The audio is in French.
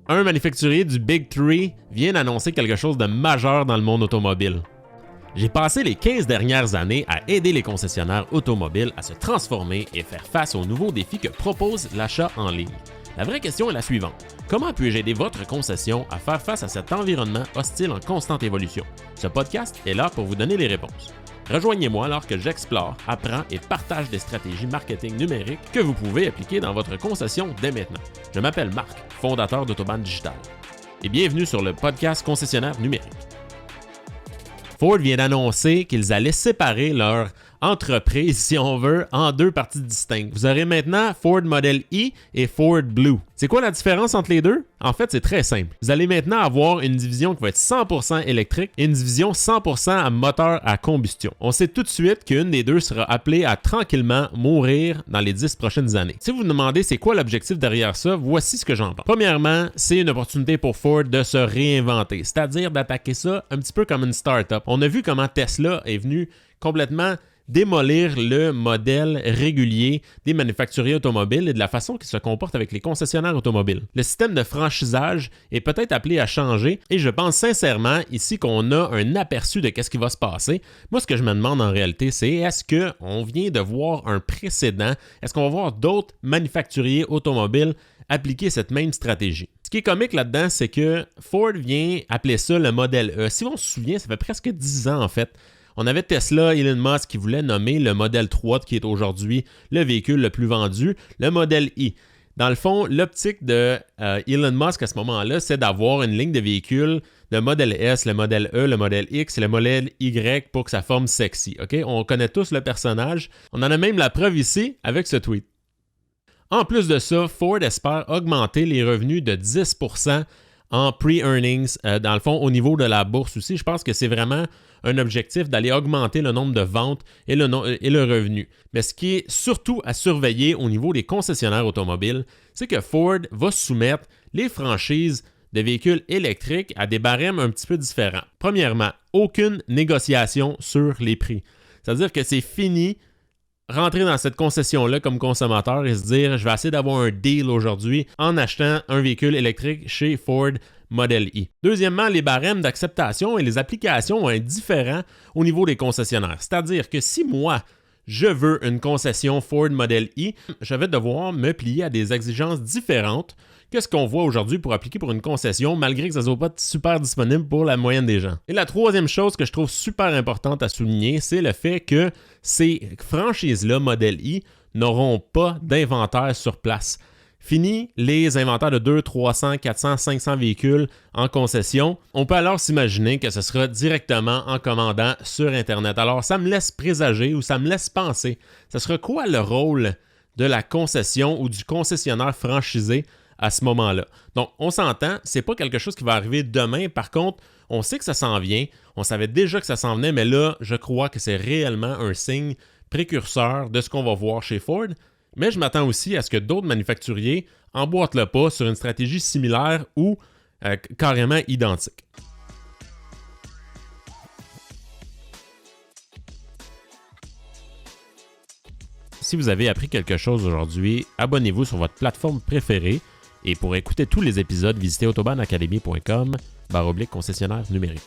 Un manufacturier du Big Three vient d'annoncer quelque chose de majeur dans le monde automobile. J'ai passé les 15 dernières années à aider les concessionnaires automobiles à se transformer et faire face aux nouveaux défis que propose l'achat en ligne. La vraie question est la suivante. Comment puis-je aider votre concession à faire face à cet environnement hostile en constante évolution? Ce podcast est là pour vous donner les réponses. Rejoignez-moi alors que j'explore, apprends et partage des stratégies marketing numériques que vous pouvez appliquer dans votre concession dès maintenant. Je m'appelle Marc, fondateur d'Autobahn Digital. Et bienvenue sur le podcast Concessionnaire numérique. Ford vient d'annoncer qu'ils allaient séparer leur entreprise, si on veut, en deux parties distinctes. Vous aurez maintenant Ford Model E et Ford Blue. C'est quoi la différence entre les deux? En fait, c'est très simple. Vous allez maintenant avoir une division qui va être 100% électrique et une division 100% à moteur à combustion. On sait tout de suite qu'une des deux sera appelée à tranquillement mourir dans les 10 prochaines années. Si vous vous demandez c'est quoi l'objectif derrière ça, voici ce que j'en pense. Premièrement, c'est une opportunité pour Ford de se réinventer, c'est-à-dire d'attaquer ça un petit peu comme une start-up. On a vu comment Tesla est venu complètement démolir le modèle régulier des manufacturiers automobiles et de la façon qu'ils se comportent avec les concessionnaires automobiles. Le système de franchisage est peut-être appelé à changer et je pense sincèrement ici qu'on a un aperçu de ce qui va se passer. Moi, ce que je me demande en réalité, c'est est-ce qu'on vient de voir un précédent? Est-ce qu'on va voir d'autres manufacturiers automobiles appliquer cette même stratégie? Ce qui est comique là-dedans, c'est que Ford vient appeler ça le modèle E. Si on se souvient, ça fait presque 10 ans en fait. On avait Tesla, Elon Musk qui voulait nommer le modèle 3 qui est aujourd'hui le véhicule le plus vendu, le modèle I. Dans le fond, l'optique de Elon Musk à ce moment-là, c'est d'avoir une ligne de véhicules, le modèle S, le modèle E, le modèle X et le modèle Y pour que ça forme sexy. Okay? On connaît tous le personnage. On en a même la preuve ici avec ce tweet. En plus de ça, Ford espère augmenter les revenus de 10% en pre-earnings, dans le fond, au niveau de la bourse aussi. Je pense que c'est vraiment un objectif d'aller augmenter le nombre de ventes et le revenu. Mais ce qui est surtout à surveiller au niveau des concessionnaires automobiles, c'est que Ford va soumettre les franchises de véhicules électriques à des barèmes un petit peu différents. Premièrement, aucune négociation sur les prix. C'est-à-dire que c'est fini rentrer dans cette concession-là comme consommateur et se dire « je vais essayer d'avoir un deal aujourd'hui en achetant un véhicule électrique chez Ford Model E ». Deuxièmement, les barèmes d'acceptation et les applications vont être différents au niveau des concessionnaires. C'est-à-dire que si moi, je veux une concession Ford Model E, je vais devoir me plier à des exigences différentes que ce qu'on voit aujourd'hui pour appliquer pour une concession, malgré que ça ne soit pas super disponible pour la moyenne des gens. Et la troisième chose que je trouve super importante à souligner, c'est le fait que ces franchises-là, Model E, n'auront pas d'inventaire sur place. Fini les inventaires de 200, 300, 400, 500 véhicules en concession. On peut alors s'imaginer que ce sera directement en commandant sur Internet. Alors, ça me laisse présager ou ça me laisse penser, ce sera quoi le rôle de la concession ou du concessionnaire franchisé à ce moment-là. Donc, on s'entend, c'est pas quelque chose qui va arriver demain. Par contre, on sait que ça s'en vient. On savait déjà que ça s'en venait, mais là, je crois que c'est réellement un signe précurseur de ce qu'on va voir chez Ford. Mais je m'attends aussi à ce que d'autres manufacturiers emboîtent le pas sur une stratégie similaire ou carrément identique. Si vous avez appris quelque chose aujourd'hui, abonnez-vous sur votre plateforme préférée. Et pour écouter tous les épisodes, visitez autobahnacademy.com/concessionnaire numérique.